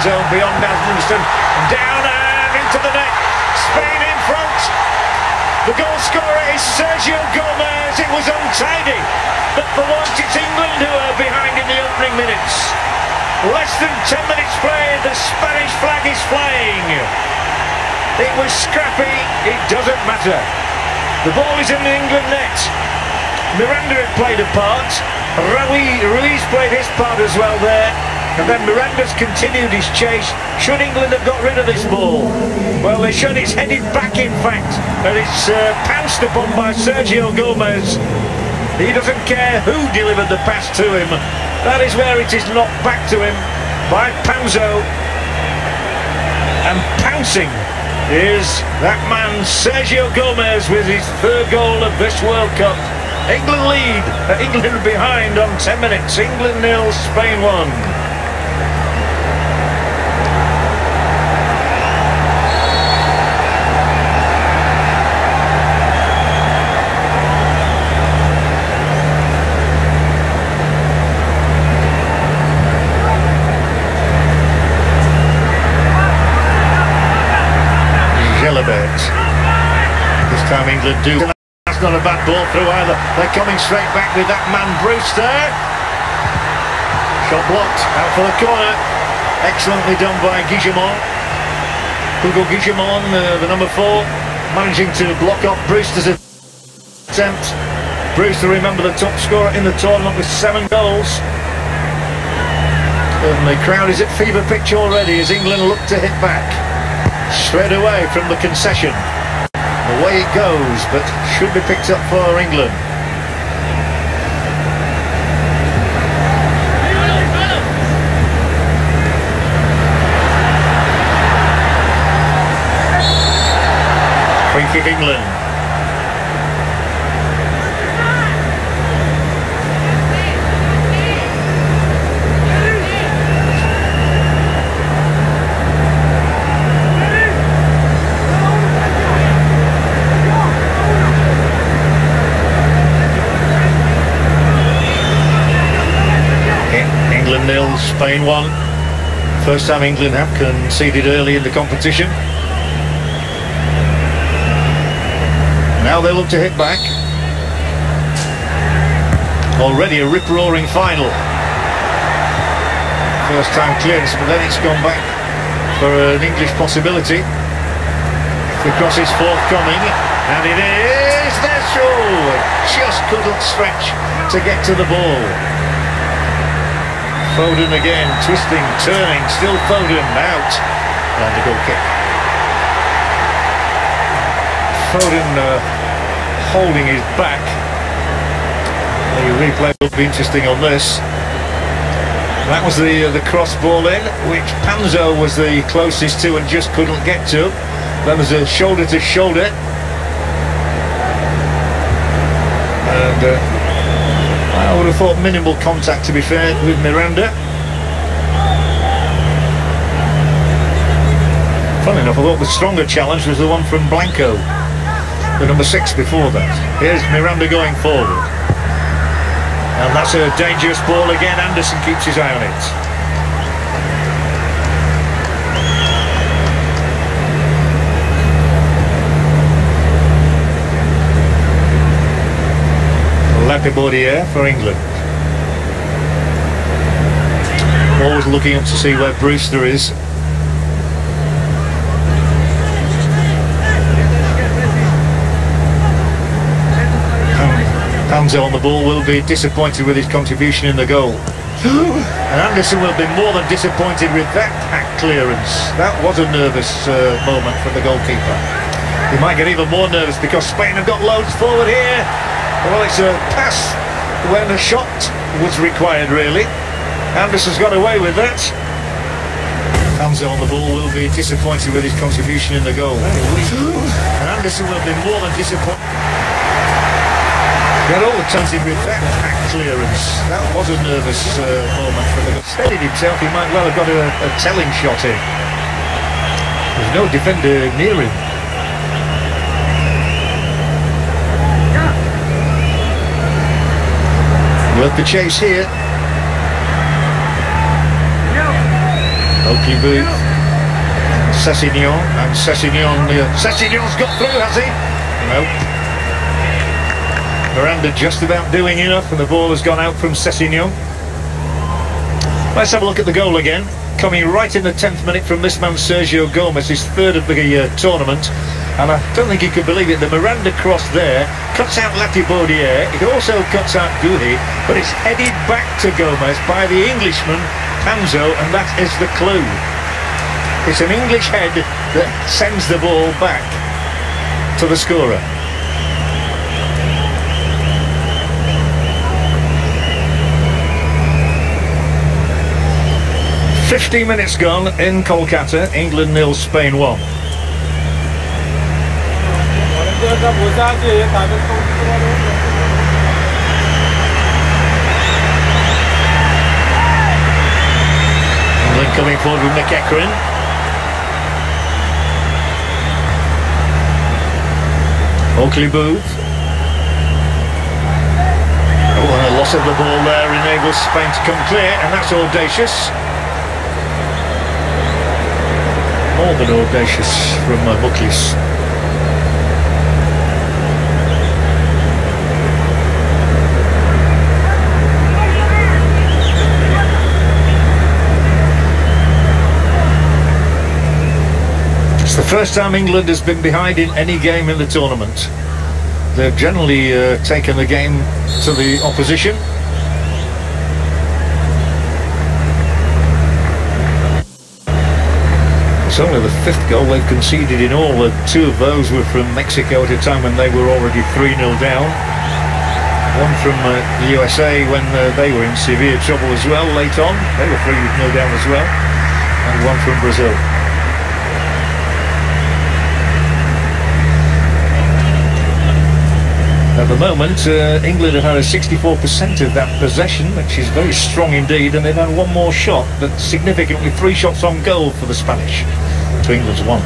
zone beyond Anderson, down and into the net. Spain in front. The goal scorer is Sergio Gomez. It was untidy, but for once it's England who are behind in the opening minutes. Less than 10 minutes played, the Spanish flag is flying. It was scrappy, it doesn't matter. The ball is in the England net. Miranda had played a part. Ruiz played his part as well there. And then Miranda's continued his chase. Should England have got rid of this ball? Well, they should. It's headed back, in fact. And it's pounced upon by Sergio Gomez. He doesn't care who delivered the pass to him. That is where it is knocked back to him by Panzo. And pouncing is that man Sergio Gomez with his third goal of this World Cup. England lead, England behind on 10 minutes. England 0, Spain 1. This time England do. That's not a bad ball through either. They're coming straight back with that man Brewster. Shot blocked out for the corner. Excellently done by Guillamon. Hugo Guillamon, the number 4, managing to block up Brewster's attempt. Brewster, remember, the top scorer in the tournament with 7 goals. And the crowd is at fever pitch already as England look to hit back. Straight away from the concession. Away it goes, but should be picked up for England. Free kick England. England 0, Spain 1. First time England have conceded early in the competition. Now they look to hit back. Already a rip-roaring final. First time clearance, but then it's gone back for an English possibility. The cross is forthcoming, and it is there. Just couldn't stretch to get to the ball. Foden again, twisting, turning, still Foden out, and a goal kick. Foden holding his back. The replay will be interesting on this. That was the cross ball in, which Panzo was the closest to and just couldn't get to. Then there's a shoulder to shoulder. And I would have thought minimal contact, to be fair, with Miranda. Funny enough, I thought the stronger challenge was the one from Blanco, the number 6 before that. Here's Miranda going forward. And that's a dangerous ball again. Anderson keeps his eye on it. Lapibaudier for England. Always looking up to see where Brewster is. Panzo on the ball will be disappointed with his contribution in the goal. And Anderson will be more than disappointed with that pack clearance. That was a nervous moment for the goalkeeper. He might get even more nervous because Spain have got loads forward here. Well, it's a pass when a shot was required, really. Anderson's got away with that. Panzo on the ball will be disappointed with his contribution in the goal. And Anderson will be more than disappointed. Got all the chances with that pack clearance. That was a nervous moment for the goal. Steadied himself, he might well have got a telling shot in. There's no defender near him. Worth the chase here. Oakley Booth, Sessegnon, and Sessegnon's got through, has he? Nope. Miranda just about doing enough, and the ball has gone out from Sessegnon. Let's have a look at the goal again. Coming right in the 10th minute from this man Sergio Gomez, his third of the tournament. And I don't think you could believe it, the Miranda cross there cuts out Latibaudière, it also cuts out Guhi, but it's headed back to Gomez by the Englishman Panzo, and that is the clue. It's an English head that sends the ball back to the scorer. "50 minutes gone in Kolkata, England 0, Spain 1. England coming forward with McEachran. Oakley Booth. Oh, and a loss of the ball there enables Spain to come clear, and that's audacious. More than audacious from Buckley's. It's the first time England has been behind in any game in the tournament. They've generally taken the game to the opposition. It's only the 5th goal they've conceded in all. 2 of those were from Mexico at a time when they were already 3-0 down. One from the USA when they were in severe trouble as well late on. They were 3-0 down as well. And one from Brazil. At the moment, England have had a 64% of that possession, which is very strong indeed, and they've had one more shot, but significantly 3 shots on goal for the Spanish, to England's 1.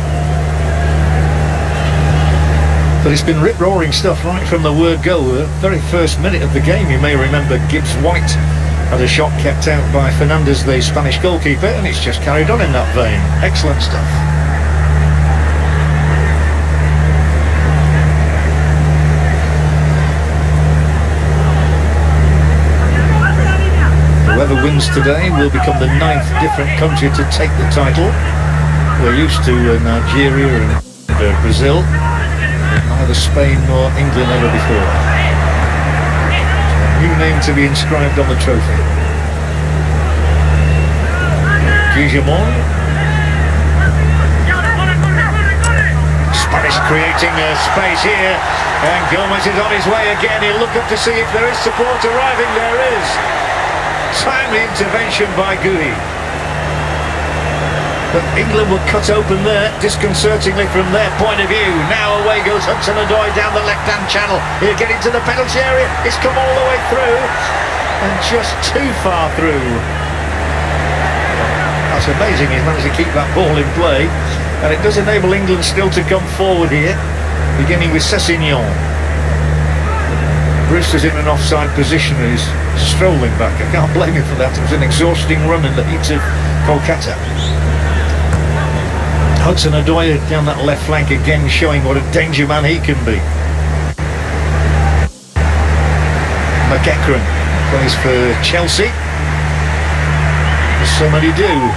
But it's been rip-roaring stuff right from the word go. The very first minute of the game, you may remember Gibbs-White had a shot kept out by Fernandez, the Spanish goalkeeper, and it's just carried on in that vein. Excellent stuff. Whoever wins today will become the 9th different country to take the title. We're used to Nigeria and Brazil, but neither Spain nor England ever before. A new name to be inscribed on the trophy. Guillamon. Spanish creating space here, and Gomez is on his way again. He'll look up to see if there is support arriving. There is. Timely intervention by Guhi. But England were cut open there, disconcertingly from their point of view. Now away goes Hudson-Odoi down the left-hand channel. He'll get into the penalty area. It's come all the way through, and just too far through. That's amazing. He's managed to keep that ball in play, and it does enable England still to come forward here, beginning with Sessegnon. Brewster's in an offside position and he's strolling back. I can't blame him for that. It was an exhausting run in the heat of Kolkata. Hudson-Odoi down that left flank again, showing what a danger man he can be. McEachran plays for Chelsea, as so many do.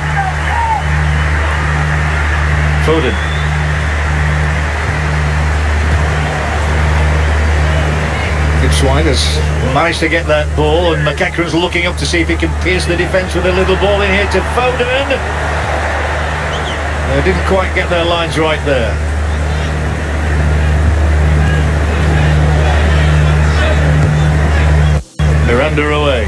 Foden. Gibbs-White has managed to get that ball, and McEachran's looking up to see if he can pierce the defence with a little ball in here to Foden. They didn't quite get their lines right there. Miranda away.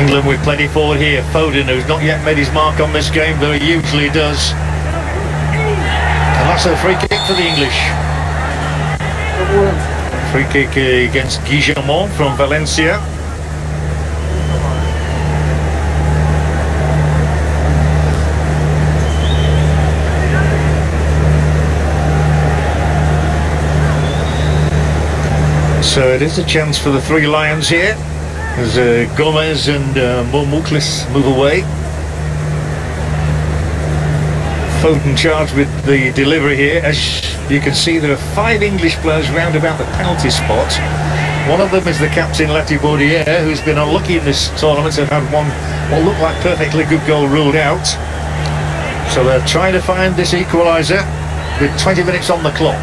England with plenty forward here. Foden, who's not yet made his mark on this game, though he usually does. And that's a free kick for the English. Free kick against Guillemot from Valencia. So it is a chance for the three Lions here as Gomez and Mo Mukhlis move away. Foden charged with the delivery here. As you can see, there are 5 English players round about the penalty spot. One of them is the captain, Latibeaudiere, who's been unlucky in this tournament to have had one what looked like perfectly good goal ruled out. So they're trying to find this equaliser with 20 minutes on the clock.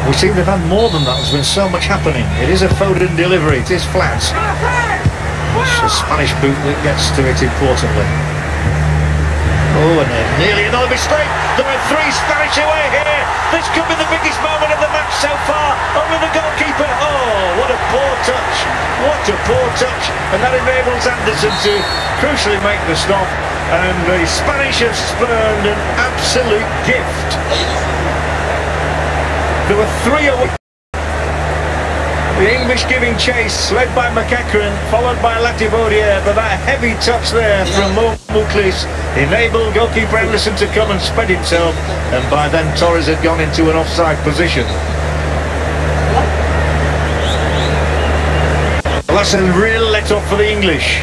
We seem to have had more than that. There's been so much happening. It is a Foden delivery. It is flat. It's a Spanish boot that gets to it importantly. Oh, and nearly another mistake. There are 3 Spanish away here. This could be the biggest moment of the match so far. Only the goalkeeper. Oh, what a poor touch. What a poor touch. And that enables Anderson to crucially make the stop. And the Spanish have spurned an absolute gift. There were 3 away. The English giving chase, led by McEachran, followed by Latibeaudiere, but that heavy touch there from Mo Mukhlis enabled goalkeeper Anderson to come and spread himself, and by then Torres had gone into an offside position. Well, that's a real let-off for the English.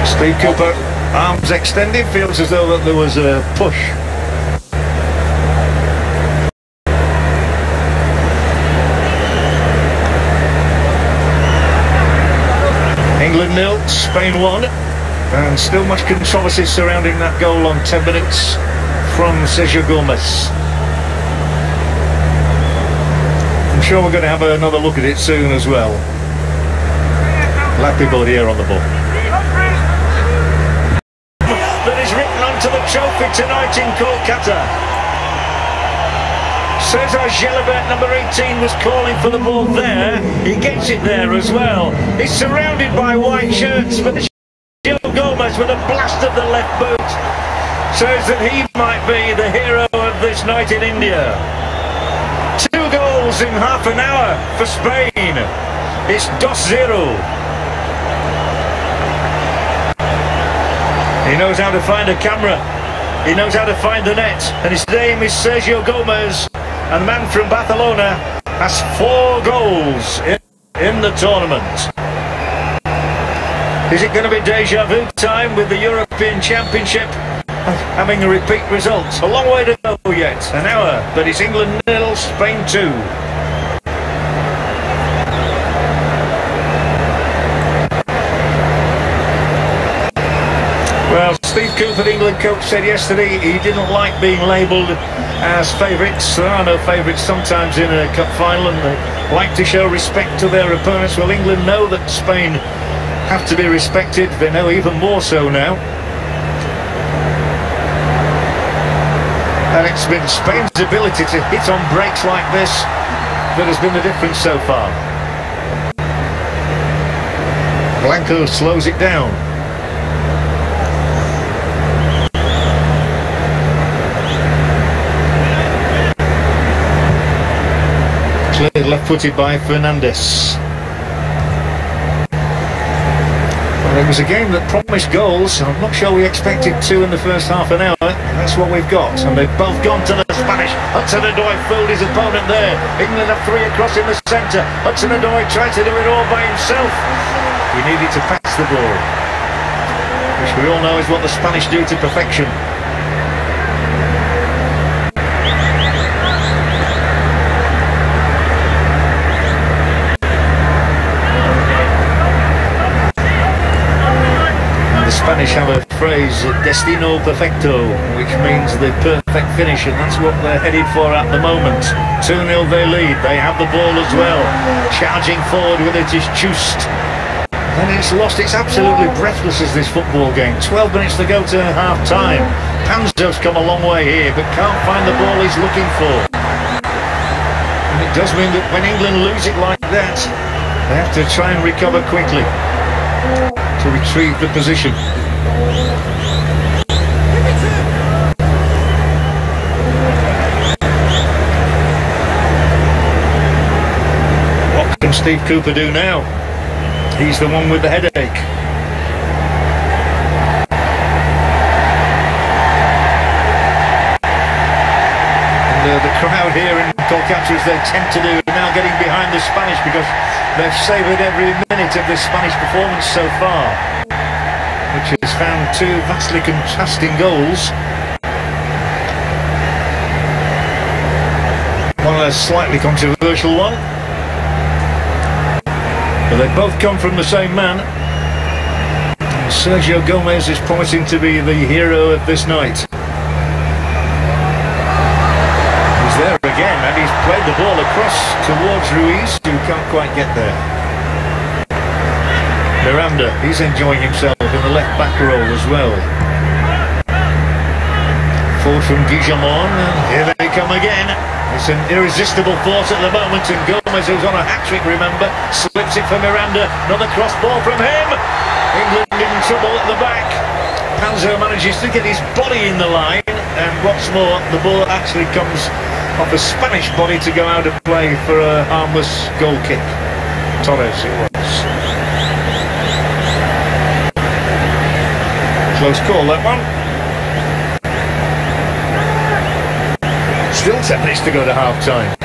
Steve Cooper, arms extended, feels as though that there was a push. England 0, Spain 1, and still much controversy surrounding that goal on 10 minutes from Sergio Gomez. I'm sure we're going to have another look at it soon as well. Latibeaudiere on the ball. That is written onto the trophy tonight in Kolkata. Cesar Gelabert, number 18, was calling for the ball there. He gets it there as well. He's surrounded by white shirts, but Sergio Gomez with a blast of the left boot says that he might be the hero of this night in India. 2 goals in half an hour for Spain. It's 2-0. He knows how to find a camera. He knows how to find the net. And his name is Sergio Gomez. And the man from Barcelona has 4 goals in the tournament. Is it going to be deja vu time with the European Championship having a repeat result? A long way to go yet, an hour, but it's England 0, Spain 2. Well, Steve Cooper, the England coach, said yesterday he didn't like being labelled as favourites. There are no favourites sometimes in a cup final, and they like to show respect to their opponents. Well, England know that Spain have to be respected. They know even more so now. And it's been Spain's ability to hit on breaks like this that has been the difference so far. Blanco slows it down. Cleared left-footed by Fernandes. Well, it was a game that promised goals. I'm not sure we expected 2 in the first half an hour. That's what we've got, and they've both gone to the Spanish. Hudson-Odoi fooled his opponent there. England have 3 across in the centre. Hudson-Odoi tried to do it all by himself. He needed to pass the ball, which we all know is what the Spanish do to perfection. Spanish have a phrase, destino perfecto, which means the perfect finish, and that's what they're headed for at the moment. 2-0 they lead, they have the ball as well. Charging forward with it is Just. And it's lost, it's absolutely breathless as this football game. 12 minutes to go to half-time. Panzo's come a long way here, but can't find the ball he's looking for. And it does mean that when England lose it like that, they have to try and recover quickly to retrieve the position. What can Steve Cooper do now? He's the one with the headache. The crowd here in Kolkata, as they tend to do, are now getting behind the Spanish because they've savoured every minute of this Spanish performance so far, which has found two vastly contrasting goals. One a slightly controversial one, but they both come from the same man. And Sergio Gomez is promising to be the hero of this night. There again, and he's played the ball across towards Ruiz, who can't quite get there. Miranda, he's enjoying himself in the left back role as well. Forward from Guillamon, and here they come again. It's an irresistible force at the moment, and Gomez, who's on a hat-trick, remember, slips it for Miranda. Another cross ball from him. England in trouble at the back. Panzo manages to get his body in the line, and what's more, the ball actually comes off a Spanish body to go out of play for a harmless goal kick. Torres it was. Close call, that one. Still 10 minutes to go to half-time.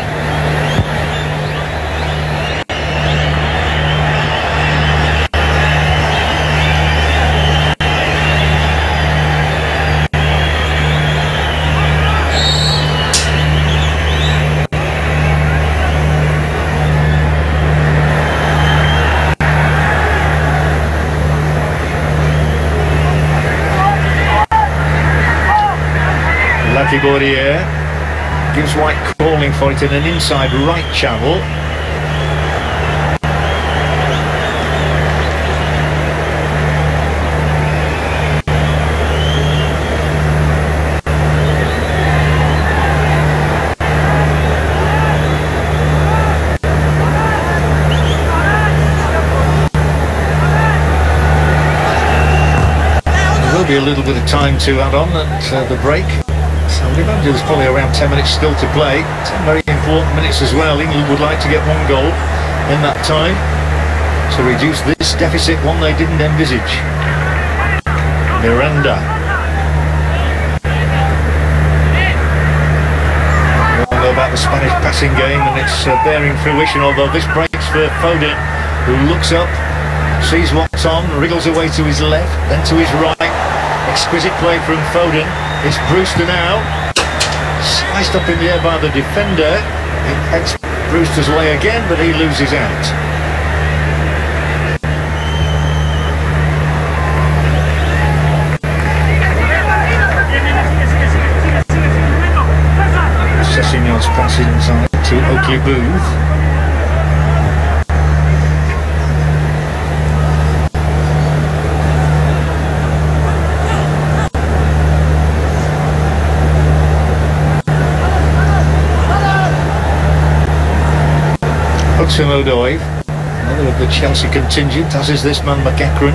Latybourier gives White calling for it in an inside right channel. There will be a little bit of time to add on at the break. There's probably around 10 minutes still to play. 10 very important minutes as well. England would like to get one goal in that time to reduce this deficit, one they didn't envisage. Miranda. We all know about the Spanish passing game, and it's bearing fruition, although this breaks for Foden, who looks up, sees what's on, wriggles away to his left, then to his right. Exquisite play from Foden. It's Brewster now. Sliced up in the air by the defender. It heads Brewster's way again, but he loses out. Sessegnon's pass inside to Oakley Booth. Hudson-Odoi, another of the Chelsea contingent, as is this man McEachran.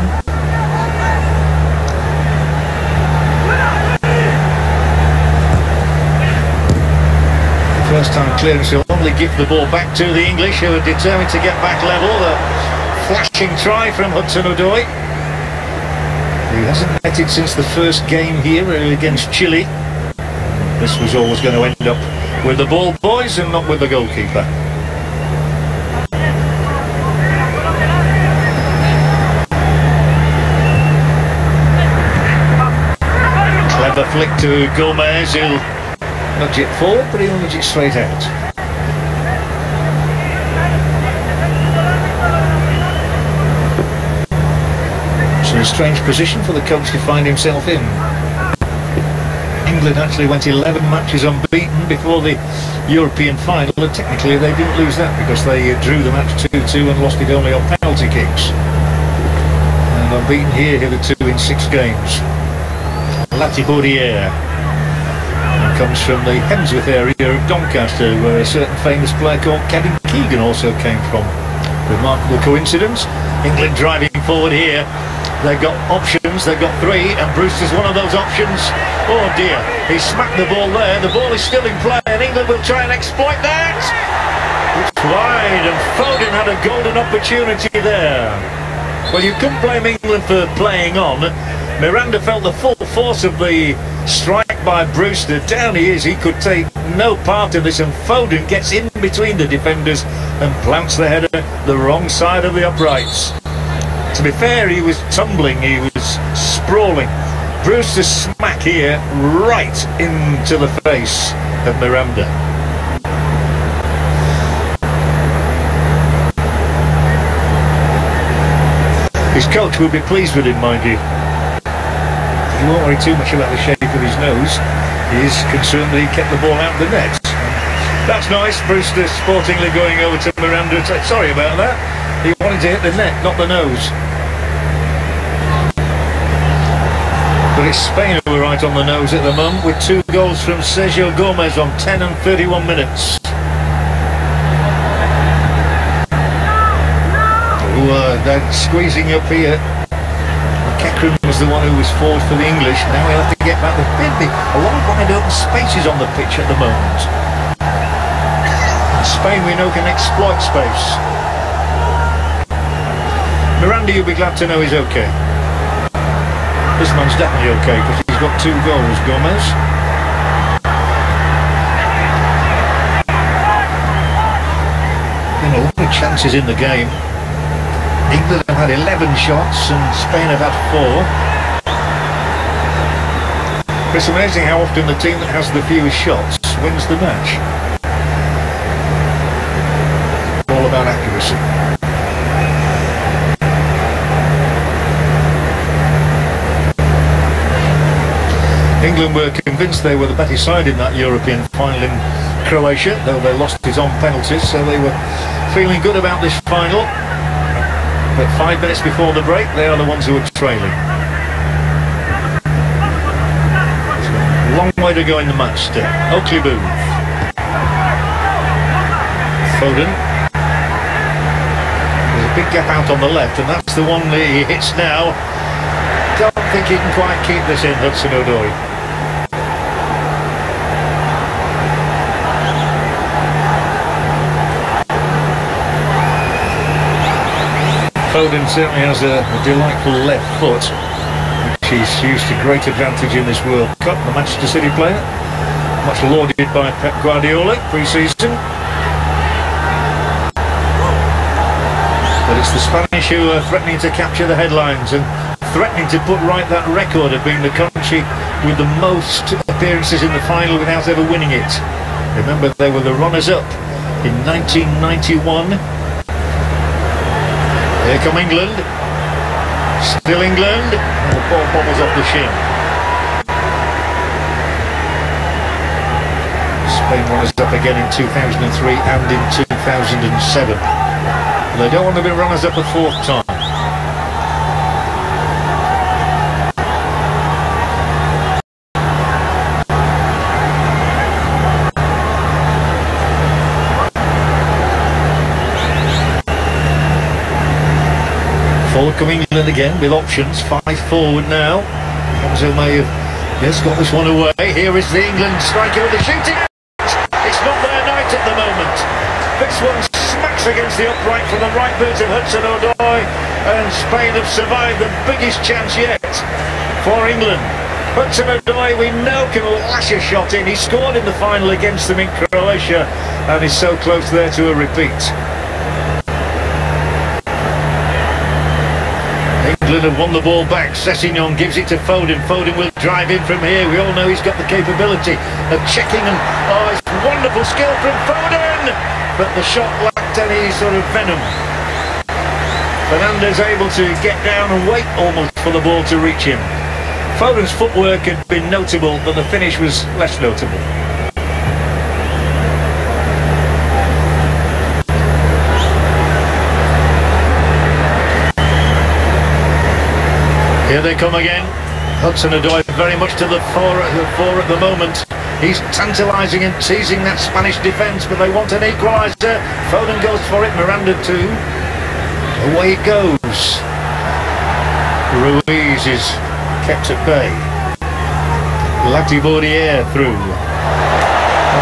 First time clearance will only give the ball back to the English, who are determined to get back level. A flashing try from Hudson-Odoi, who hasn't netted since the first game here against Chile. This was always going to end up with the ball boys and not with the goalkeeper. Clever flick to Gomez, he'll nudge it forward, but he'll nudge it straight out. It's a strange position for the coach to find himself in. England actually went 11 matches unbeaten before the European final, and technically they didn't lose that because they drew the match 2-2 and lost it only on penalty kicks. And unbeaten here hitherto in 6 games. Latybourier. comes from the Hemsworth area of Doncaster, where a certain famous player called Kevin Keegan also came from. Remarkable coincidence. England driving forward here. They've got options, they've got three, and Brewster's one of those options. Oh dear, he smacked the ball there. The ball is still in play, and England will try and exploit that. It's wide, and Foden had a golden opportunity there. Well, you couldn't blame England for playing on. Miranda felt the full force of the strike by Brewster. Down he is, he could take no part in this, and Foden gets in between the defenders and plants the header the wrong side of the uprights. To be fair, he was tumbling, he was sprawling. Brewster's smack here right into the face of Miranda. His coach will be pleased with him, mind you. He won't worry too much about the shape of his nose. He is concerned that he kept the ball out of the net. That's nice, Brewster sportingly going over to Miranda. Sorry about that. He wanted to hit the net, not the nose. But it's Spain who are right on the nose at the moment, with 2 goals from Sergio Gomez on 10 and 31 minutes. They're squeezing up here. Kekren was the one who was forward for the English. Now we'll have to get back. A lot of wide open spaces on the pitch at the moment. And Spain, we know, can exploit space. Miranda, you'll be glad to know, he's okay. This man's definitely okay because he's got 2 goals, Gomez. You know, a lot of chances in the game. England have had 11 shots and Spain have had 4. It's amazing how often the team that has the fewest shots wins the match. All about accuracy. England were convinced they were the better side in that European final in Croatia, though they lost it on penalties, so they were feeling good about this final. But 5 minutes before the break, they are the ones who are trailing. Long way to go in the match still. Oakley Booth. Foden. There's a big gap out on the left, and that's the one that he hits now. Don't think he can quite keep this in, Hudson-Odoi. Foden certainly has a delightful left foot, which he's used to great advantage in this World Cup. The Manchester City player, much lauded by Pep Guardiola pre-season. But it's the Spanish who are threatening to capture the headlines and threatening to put right that record of being the country with the most appearances in the final without ever winning it. Remember, they were the runners-up in 1991. Here come England. Still England. And the ball bobbles off the shin. Spain runners up again in 2003 and in 2007. They don't want to be runners up a 4th time. Forward come England again with options. 5 forward now. Enzo may have got this one away. Here is the England striker with the shooting. It's not their night at the moment. This one smacks against the upright from the right boot of Hudson-Odoi, and Spain have survived the biggest chance yet for England. Hudson-Odoi, we know, can lash a shot in. He scored in the final against them in Croatia and is so close there to a repeat. England have won the ball back. Sessegnon gives it to Foden. Foden will drive in from here. We all know he's got the capability of checking, and it's wonderful skill from Foden, but the shot lacked any sort of venom. Fernandes able to get down and wait almost for the ball to reach him. Foden's footwork had been notable, but the finish was less notable. Here they come again. Hudson-Odoi very much to the fore at the moment. He's tantalising and teasing that Spanish defence, but they want an equaliser. Foden goes for it, Miranda too. Away it goes. Ruiz is kept at bay. Latibaudière through.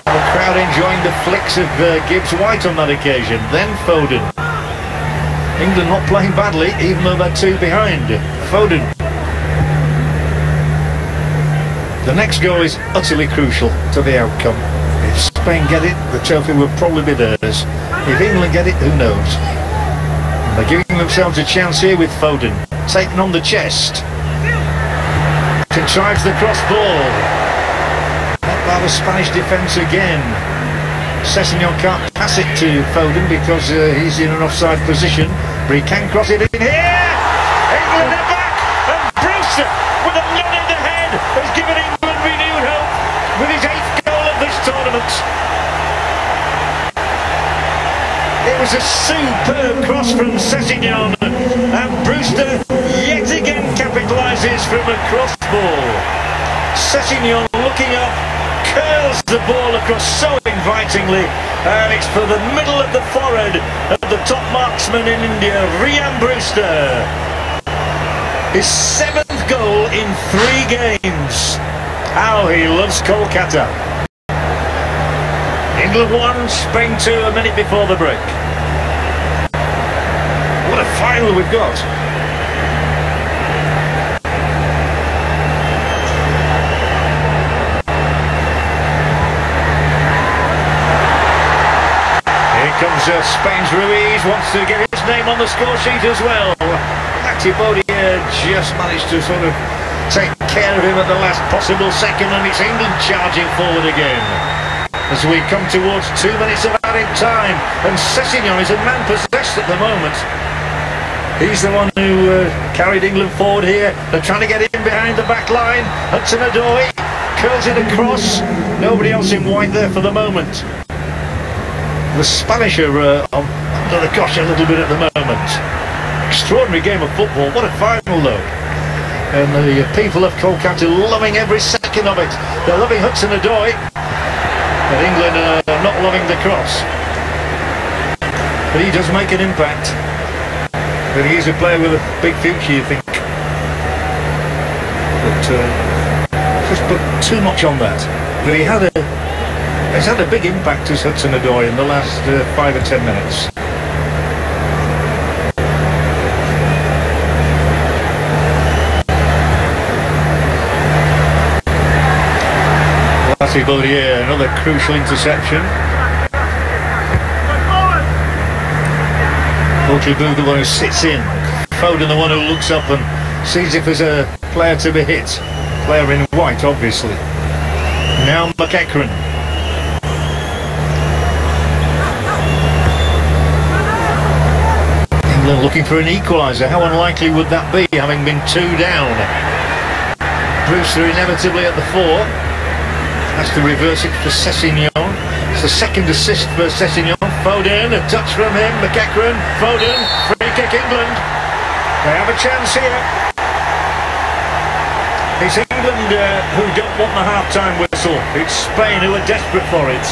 The crowd enjoying the flicks of Gibbs White on that occasion. Then Foden. England not playing badly, even though they're 2 behind. Foden. The next goal is utterly crucial to the outcome. If Spain get it, the trophy will probably be theirs. If England get it, who knows? And they're giving themselves a chance here with Foden. Taken on the chest. Contrives the cross ball. Not by the Spanish defence again. Sessegnon can't pass it to Foden because he's in an offside position, but he can cross it in here. England are back, and Brewster with a nod in the head has given England renewed hope with his 8th goal of this tournament. It was a superb cross from Sessegnon, and Brewster yet again capitalises from a cross ball. Sessegnon looking up, curls the ball across so invitingly, and it's for the middle of the forehead of the top marksman in India, Ryan Brewster. His 7th goal in 3 games. How he loves Kolkata. England 1, Spain 2 a minute before the break. What a final we've got. Comes Spain's Ruiz, wants to get his name on the score sheet as well. Latibaudière just managed to sort of take care of him at the last possible second, and it's England charging forward again. As we come towards 2 minutes of added time, and Sessegnon is a man possessed at the moment. He's the one who carried England forward here. They're trying to get in behind the back line. Hudson-Odoi curls it across. Nobody else in white there for the moment. The Spanish are under the cosh a little bit at the moment. Extraordinary game of football. What a final though. And the people of Kolkata loving every second of it. They're loving Hudson-Odoi. But England are not loving the cross. But he does make an impact. But he's a player with a big future, you think. But just put too much on that. But he's had a big impact as Hudson-Odoi in the last 5 or 10 minutes. Latibaudière, another crucial interception. Ultrabu the one who sits in. Foden the one who looks up and sees if there's a player to be hit. Player in white, obviously. Now McEachran. Looking for an equaliser. How unlikely would that be, having been 2 down? Brewster inevitably at the 4. Has to reverse it for Sessegnon. It's the 2nd assist for Sessegnon. Foden, a touch from him. McEachran, Foden, free kick England. They have a chance here. It's England who don't want the half-time whistle. It's Spain who are desperate for it.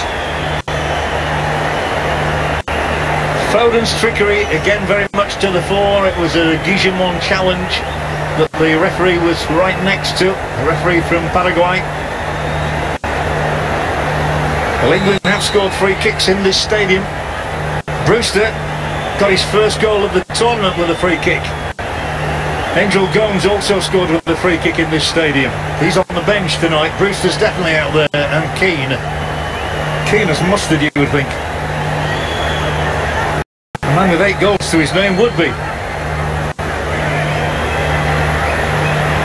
Foden's trickery, again very much to the fore. It was a Guillemot challenge that the referee was right next to, the referee from Paraguay. Well, England have scored 3 kicks in this stadium. Brewster got his first goal of the tournament with a free kick. Angel Gomes also scored with a free kick in this stadium. He's on the bench tonight. Brewster's definitely out there, and Keane. Keane has mustard, you would think. A man with 8 goals to his name would be.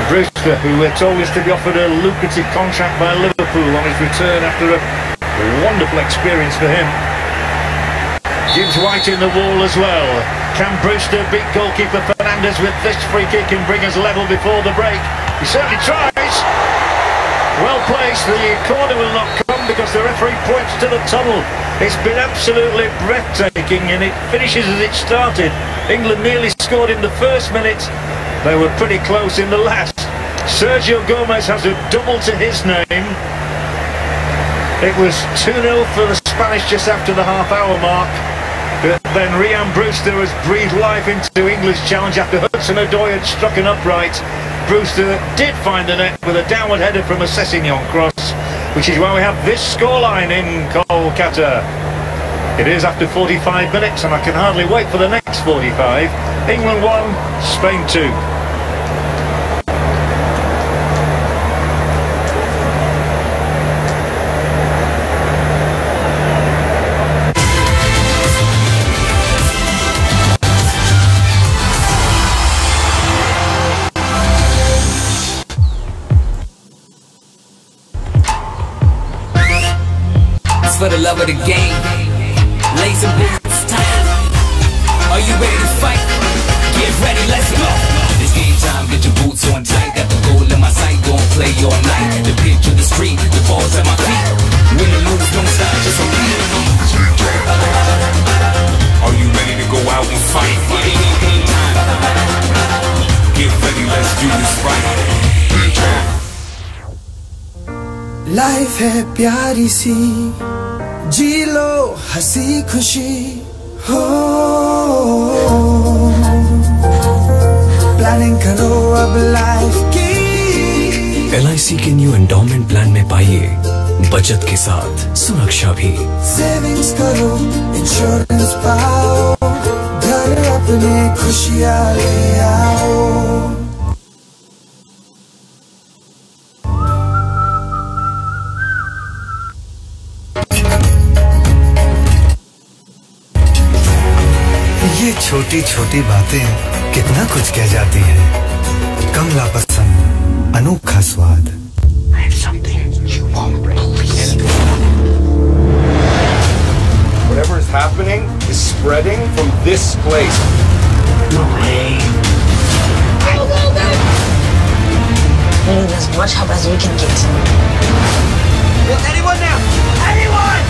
Brewster, who we're told is to be offered a lucrative contract by Liverpool on his return after a wonderful experience for him. Gibbs White in the wall as well. Can Brewster beat goalkeeper Fernandez with this free kick and bring us level before the break? He certainly tries. Well placed, the corner will not come because the referee points to the tunnel. It's been absolutely breathtaking, and it finishes as it started. England nearly scored in the first minute. They were pretty close in the last. Sergio Gomez has a double to his name. It was 2-0 for the Spanish just after the half-hour mark. But then Ryan Brewster has breathed life into England's challenge after Hudson-Odoi had struck an upright. Brewster did find the net with a downward header from a Sessegnon cross, which is why we have this scoreline in Kolkata. It is after 45 minutes, and I can hardly wait for the next 45. England 1, Spain 2. For the love of the game, lay some boots tight. Are you ready to fight? Get ready, let's go. It's game time, get your boots on tight. Got the goal in my sight, gon' play all night. The pitch of the street, the ball's at my feet. Win or lose, don't stop, just repeat. Are you ready to go out and fight? Game time. Get ready, let's do this right. Life है प्यारी सी, जी लो हंसी खुशी हो, planning करो अब life की। LIC के new endowment plan में पाइए बचत के साथ सुरक्षा भी। सेविंग्स करो, इंश्योरेंस पाओ, घर अपने खुशियाँ ले आओ। ये छोटी छोटी बातें कितना कुछ कह जाती है। कमला पसंद, अनोखा स्वाद। I have something you won't believe. Whatever is happening is spreading from this place. No way. We need as much help as we can get. Anyone now? Anyone!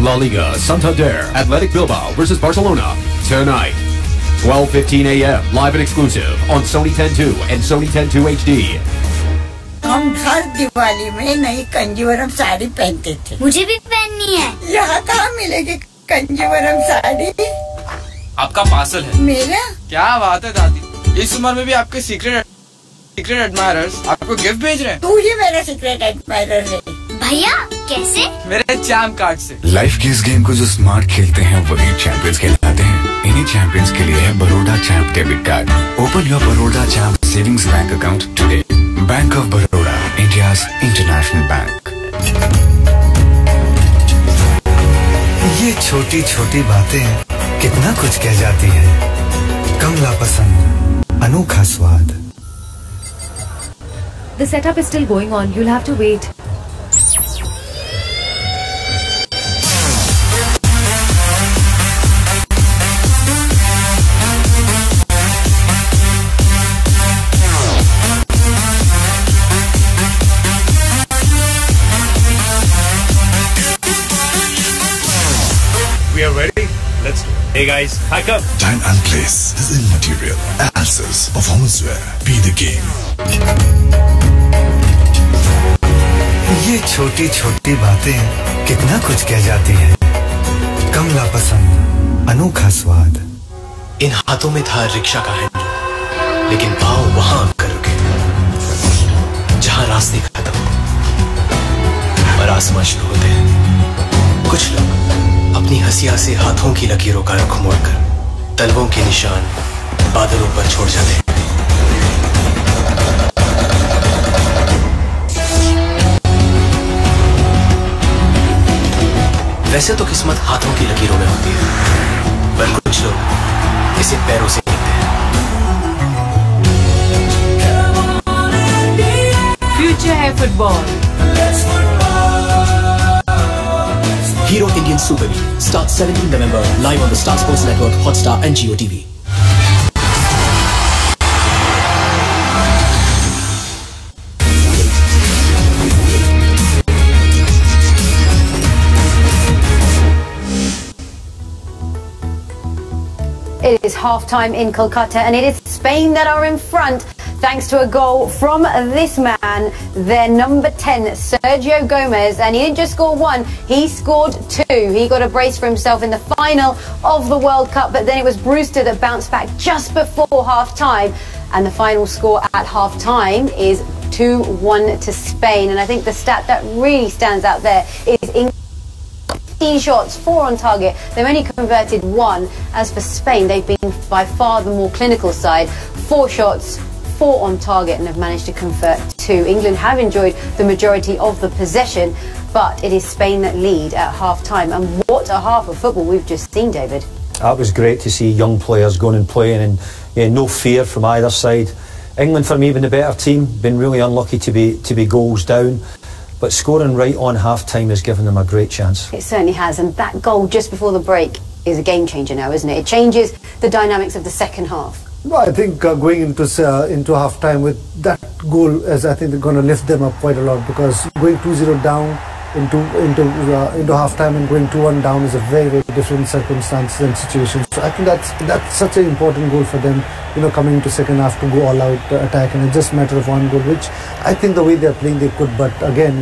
La Liga Santander Athletic Bilbao versus Barcelona tonight, 12:15 a.m. live and exclusive on Sony 10.2 and Sony 10.2 HD. हम हर दिवाली में नई कंजीवरम साड़ी पहनते थे। मुझे भी पहननी है। यहाँ कहाँ मिलेगी कंजीवरम साड़ी? आपका पार्सल है। मेरा? क्या बात है दादी, इस उम्र में भी आपके सीक्रेट एडमायरर्स आपको गिफ्ट भेज रहे हैं। तू ही मेरा सीक्रेट एडमायरर है। भैया कैसे? मेरे चैम्प कार्ड से। लाइफ के इस गेम को जो स्मार्ट खेलते हैं वही चैंपियंस कहलाते हैं। इन्हीं चैंपियंस के लिए है Baroda champ debit card. Open your Baroda champ savings bank account today. Bank of Baroda, India's international bank. ये छोटी छोटी बातें कितना कुछ कह जाती है। कमला पसंद, अनोखा स्वाद। The setup is still going on. You'll have to wait. We are ready. Let's. Hey guys, pack up. Time and place is immaterial. Answers, performance wear, be the game. ये छोटी छोटी बातें कितना कुछ कह जाती है। कमला पसंद, अनोखा स्वाद। इन हाथों में था रिक्शा का हैंडल, लेकिन पाँव वहां कर रुके जहां रास्ते खत्म और आसमां शुरू होते हैं। कुछ लोग अपनी हंसिया से हाथों की लकीरों का रुख मोड़कर तलवों के निशान बादलों पर छोड़ जाते हैं। वैसे तो किस्मत हाथों की लकीरों में होती है, पर कुछ लोग इसे पैरों से लिखते हैं। फ्यूचर है football. Hero Indian Super League starts 17 November live on the Star Sports Network, Hotstar and Jio TV. It is half-time in Kolkata, and it is Spain that are in front thanks to a goal from this man, their number 10, Sergio Gomez. And he didn't just score one, he scored two. He got a brace for himself in the final of the World Cup, but then it was Brewster that bounced back just before half-time. And the final score at half-time is 2-1 to Spain. And I think the stat that really stands out there is England. 15 shots, 4 on target. They've only converted 1. As for Spain, they've been by far the more clinical side. 4 shots, 4 on target, and have managed to convert 2. England have enjoyed the majority of the possession, but it is Spain that lead at half-time. And what a half of football we've just seen, David. That was great to see young players going and playing, and no fear from either side. England, for me, been the better team. Been really unlucky to be goals down. But scoring right on half-time has given them a great chance. It certainly has, and that goal just before the break is a game-changer now, isn't it? It changes the dynamics of the second half. No, I think going into half-time with that goal, is I think they're going to lift them up quite a lot, because going 2-0 down into half-time and going 2-1 down is a very, very different circumstances and situations. So I think that's such an important goal for them, coming into second half to go all out attack, and it's just a matter of one goal, which I think the way they're playing they could, but again,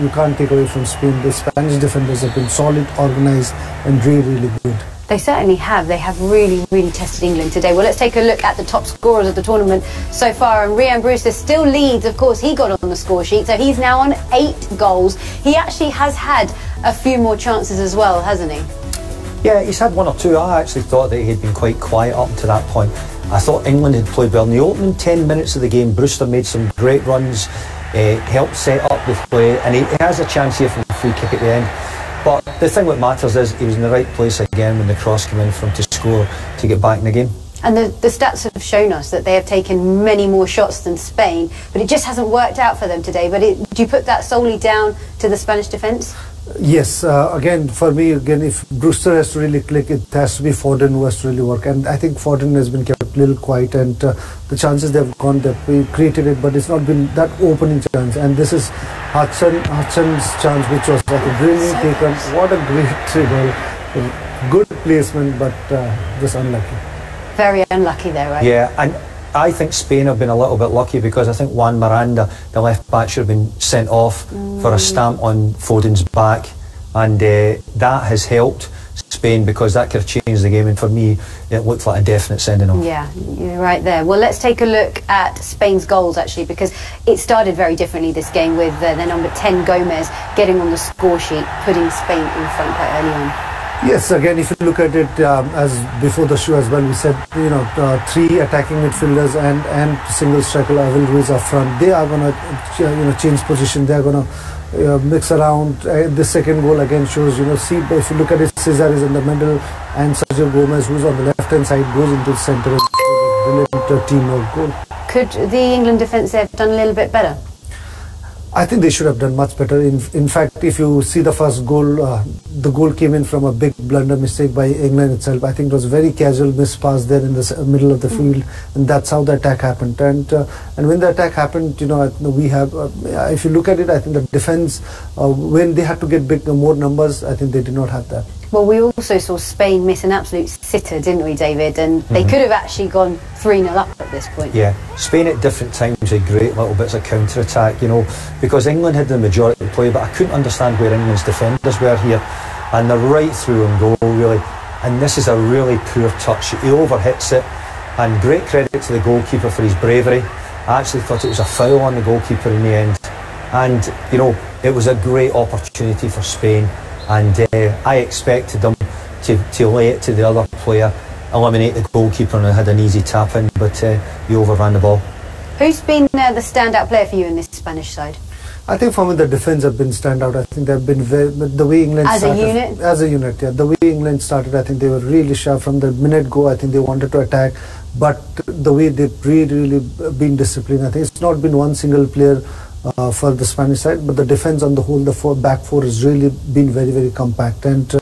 you can't take away from Spain. The Spanish defenders have been solid, organised and really, really good. They certainly have. They have really, really tested England today. Well, let's take a look at the top scorers of the tournament so far. And Rhian Brewster still leads. Of course, he got on the score sheet, so he's now on 8 goals. He actually has had a few more chances as well, hasn't he? Yeah, he's had 1 or 2. I actually thought that he'd been quite quiet up to that point. I thought England had played well. In the opening 10 minutes of the game, Brewster made some great runs, helped set up the play, and he has a chance here for the free kick at the end. But the thing that matters is he was in the right place again when the cross came in for him to score to get back in the game. And the stats have shown us that they have taken many more shots than Spain, but it just hasn't worked out for them today. But do you put that solely down to the Spanish defence? Yes, again, for me, if Brewster has to really click, it has to be Foden who has to really work. And I think Foden has been kept a little quiet, and the chances they've created it, but it's not been that opening chance. And this is Hudson's chance, which was like a brilliant taken. What a great dribble. Good placement, but just unlucky. Very unlucky there, right? Yeah, and I think Spain have been a little bit lucky, because I think Juan Miranda, the left back, should have been sent off for a stamp on Foden's back, and that has helped Spain, because that could have changed the game, and for me it looked like a definite sending off. Yeah, you're right there. Well, let's take a look at Spain's goals actually, because it started very differently this game with their number 10 Gomez getting on the score sheet, putting Spain in front quite early on. Yes, again, if you look at it as before the show as well, we said 3 attacking midfielders and single striker Abel Ruiz up front. They are going to change position. They are going to mix around. The second goal again shows see, if you look at it, Cesar is in the middle and Sergio Gomez, who's on the left hand side, goes into the centre. Brilliant teamwork goal. Could the England defence have done a little bit better? I think they should have done much better. In fact, if you see the first goal, the goal came in from a big blunder mistake by England itself. I think it was a very casual missed pass there in the middle of the field, and that's how the attack happened. And when the attack happened, we have, if you look at it, I think the defence, when they had to get more numbers, I think they did not have that. Well, we also saw Spain miss an absolute sitter, didn't we, David? And they could have actually gone 3-0 up at this point. Yeah, Spain at different times had great little bits of counter-attack, because England had the majority of play, but I couldn't understand where England's defenders were here. And they're right through and goal, really. And this is a really poor touch. He overhits it, and great credit to the goalkeeper for his bravery. I actually thought it was a foul on the goalkeeper in the end. And, it was a great opportunity for Spain. And I expected them to lay it to the other player, eliminate the goalkeeper, and had an easy tap in, but he overran the ball. Who's been the standout player for you in this Spanish side? I think for me the defence have been standout. I think they've been the way England started. As a unit, yeah. The way England started, I think they were really sharp from the minute go. I think they wanted to attack, but the way they've really been disciplined. I think it's not been one single player for the Spanish side, but the defense on the whole, the back four has really been very, very compact, and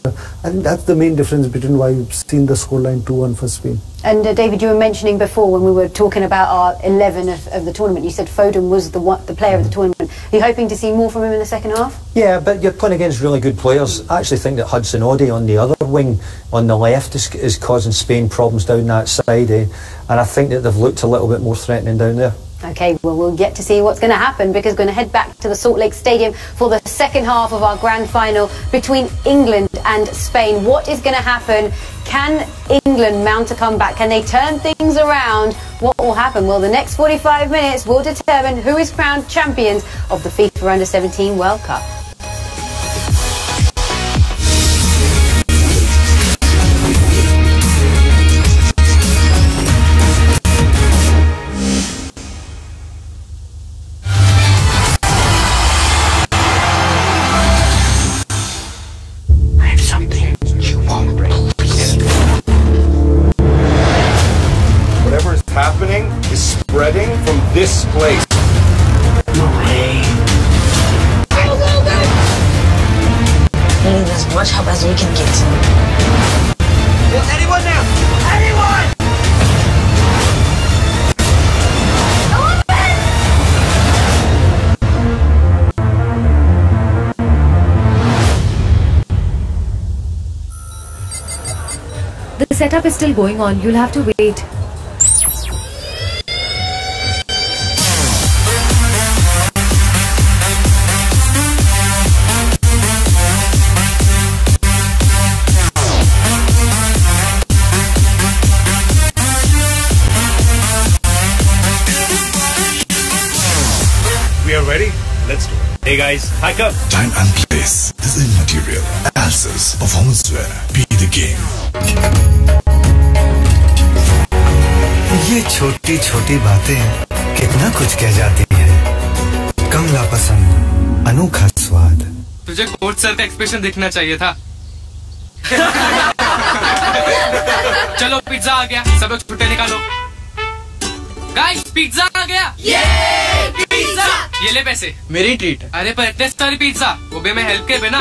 I think that's the main difference between why we've seen the scoreline 2-1 for Spain. And David, you were mentioning before when we were talking about our 11 of the tournament, you said Foden was the player of the tournament. Are you hoping to see more from him in the second half? Yeah, but you're playing against really good players. I actually think that Hudson-Odoi on the other wing, on the left, is causing Spain problems down that side, and I think that they've looked a little bit more threatening down there. Okay, well, we'll get to see what's going to happen because we're going to head back to the Salt Lake Stadium for the second half of our grand final between England and Spain. What is going to happen? Can England mount a comeback? Can they turn things around? What will happen? Well, the next 45 minutes will determine who is crowned champions of the FIFA Under-17 World Cup. Happening is spreading from this place. We need as much help as we can get. Well, anyone now? Anyone! The setup is still going on. You'll have to wait. We are ready? Let's do it. Hey guys, hike up. Time and place. Design material. Answers. Performance wear. Be the game. ये छोटी छोटी बातें कितना कुछ कह जाती हैं। कम लापसंद, अनोखा स्वाद। तुझे कोच सर का एक्सप्रेशन दिखना चाहिए था। चलो पिज्जा आ गया, सब लोग छुट्टे निकालो। गाइस पिज्जा आ गया। ये पिज्जा। ये ले पैसे। मेरी ट्रीट। अरे पर इतने सारी पिज्जा, वो भी मैं हेल्प के बिना।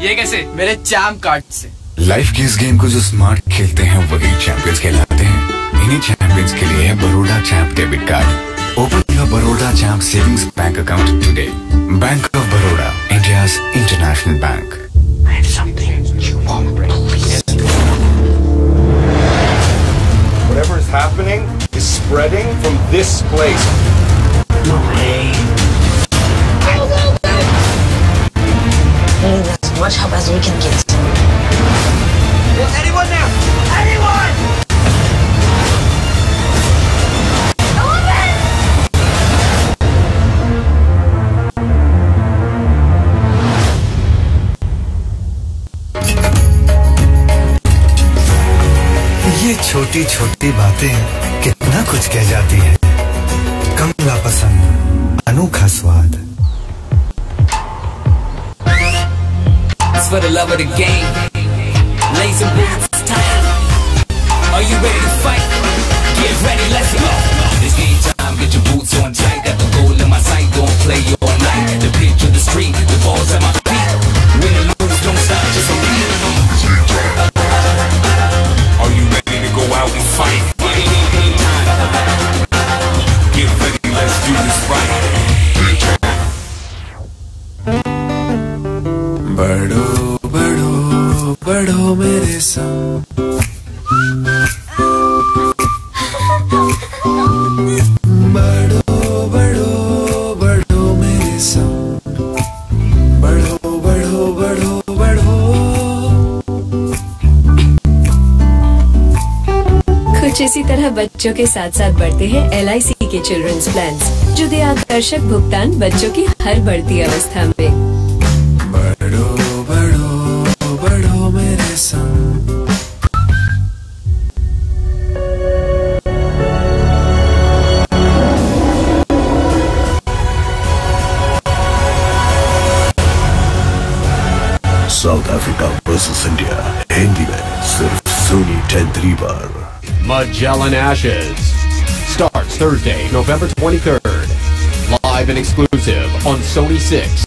ये कैसे? मेरे चैम्प कार्ड से। लाइफ के इस गेम को जो स्मार्ट खेलते हैं वही चैंपियंस कहलाते हैं। इन्हीं चैंपियंस के लिए है Baroda champ debit card. Open your Baroda champ savings bank account today. Bank of Baroda, India's international bank. Whatever is happening is spreading from this place. We need as much help as we can get. Well, anyone now? Anyone! ये छोटी छोटी बातें कितना कुछ कह जाती हैं। कम लापसंद, अनोखा स्वाद। It's for the love of the game. Lace and boots tight. Are you ready to fight? Get ready, let's go. This game time, get your boots on tight. Got the goal in my sight, don't play all night. The pitch of the street, the ball's at my feet. Win or lose, don't stop, just believe. Are you ready to go out and fight? Get ready, let's do this right. बढ़ो बढ़ो बढ़ो मेरे संग। बढ़ो बढ़ो बढ़ो मेरे संग। बढ़ो बढ़ो बढ़ो बढ़ो। कुछ इसी तरह बच्चों के साथ साथ बढ़ते हैं LIC के चिल्ड्रंस प्लान्स, जो दे आकर्षक भुगतान बच्चों की हर बढ़ती अवस्था में। बढ़ो बढ़ो बढ़ो मेरे संग। South Africa versus India. Hindi में सिर्फ Sony 10-3 पर। Magellan Ashes starts Thursday, November 23rd. Live live and exclusive on Sony 6.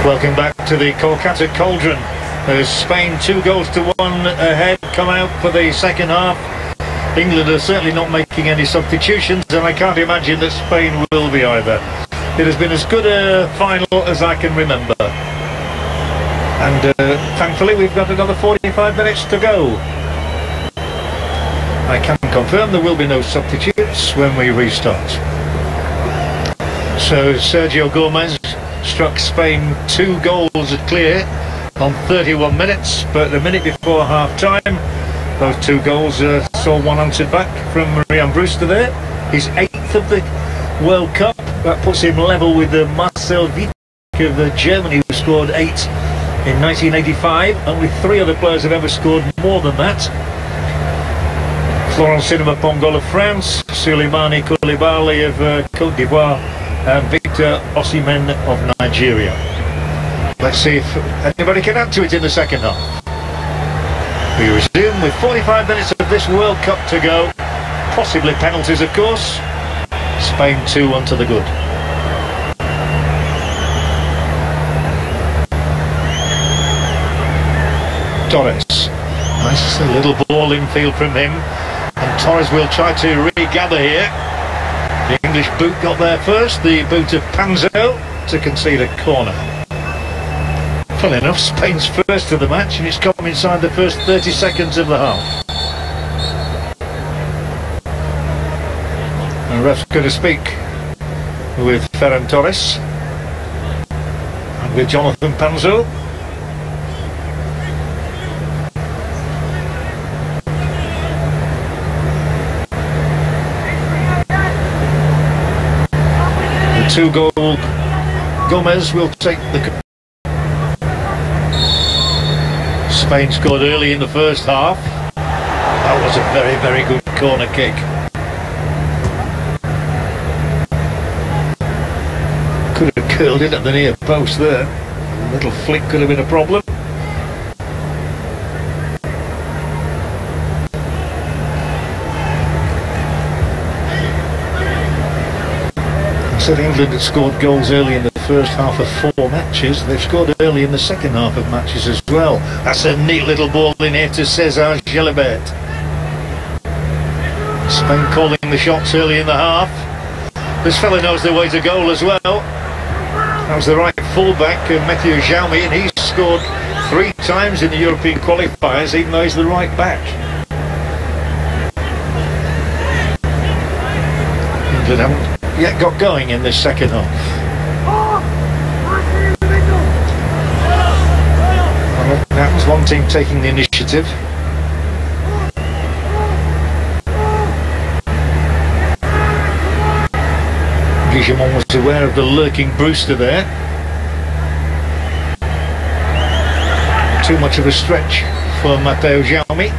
Welcome back to the Kolkata Cauldron. There's Spain 2-1 ahead, come out for the second half. England are certainly not making any substitutions, and I can't imagine that Spain will be either. It has been as good a final as I can remember. And thankfully we've got another 45 minutes to go. I can confirm there will be no substitutes when we restart. So Sergio Gomez struck Spain 2 goals clear on 31 minutes, but a minute before half-time those 2 goals saw one answered back from Marian Brewster there. His 8th of the World Cup. That puts him level with Marcel Wittke of Germany, who scored 8 in 1985. Only 3 other players have ever scored more than that. Florent Sinama-Pongolle of France, Souleymane Koulibaly of Côte d'Ivoire, and Victor Osimhen of Nigeria. Let's see if anybody can add to it in the second half. We resume with 45 minutes of this World Cup to go. Possibly penalties, of course. Spain 2-1 to the good. Torres. Nice little ball infield from him. And Torres will try to regather here. The English boot got there first, the boot of Panzo, to concede a corner. Funnily enough, Spain's first of the match, and it's come inside the first 30 seconds of the half. And ref's going to speak with Ferran Torres and with Jonathan Panzo. The 2-goal Gomez will take the... Spain scored early in the first half. That was a very, very good corner kick. Could have curled it at the near post there. A little flick could have been a problem. Said England had scored goals early in the first half of 4 matches. They've scored early in the second half of matches as well. That's a neat little ball in here to César Gelabert. Spain calling the shots early in the half. This fella knows the way to goal as well. That was the right fullback, Mathieu Jaume, and he's scored 3 times in the European qualifiers, even though he's the right back. England haven't yet got going in this second half. Well, that was one team taking the initiative. Guillemot was aware of the lurking Brewster there. Too much of a stretch for Mathieu Jaume.